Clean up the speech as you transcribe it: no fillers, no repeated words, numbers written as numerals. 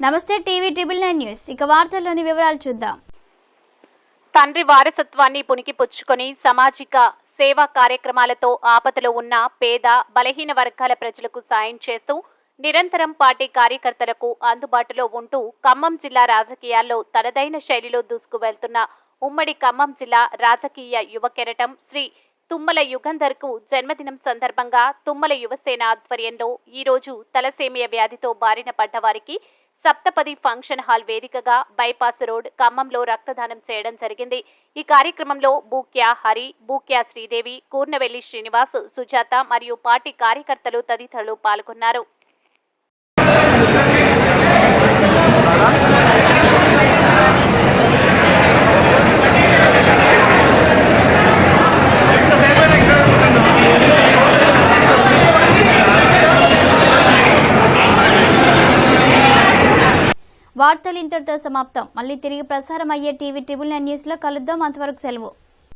నమస్తే TV triple 9 news ఇక వార్తల్లోని వివరాలు చూద్దాం. తండ్రి వారసత్వాన్ని పుణికిపుచ్చుకొని సామాజిక సేవా కార్యక్రమాలతో ఆపదలో ఉన్న పేద బలహీన వర్గాల ప్రజలకు సాయం చేస్తూ నిరంతరం పార్టీ కార్యకర్తలకు అందుబాటులో ఉంటూ ఖమ్మం జిల్లా రాజకీయాల్లో తనదైన శైలిలో దూసుకువెళ్తున్న ఉమ్మడి ఖమ్మం జిల్లా రాజకీయ యువ కెరటం శ్రీ తుమ్మల యుగంధర్కు జన్మదినం సందర్భంగా తుమ్మల యువసేన ఆధ్వర్యంలో ఈరోజు తలసేమియా వ్యాధితో బారిన పడ్డ వారికి సప్తపది ఫంక్షన్ హాల్ వేదికగా బైపాస్ రోడ్ ఖమ్మంలో రక్తదానం చేయడం జరిగింది. ఈ కార్యక్రమంలో బూక్యా హరి, బూక్యా శ్రీదేవి, కూర్నవెల్లి శ్రీనివాస్, సుజాత మరియు పార్టీ కార్యకర్తలు తదితరులు పాల్గొన్నారు. వార్తలు ఇంతటితో సమాప్తం. మళ్ళీ తిరిగి ప్రసారం అయ్యే టీవీ ట్రిబుల్ 9 న్యూస్ లో కలుద్దాం. అంతవరకు సెలవు.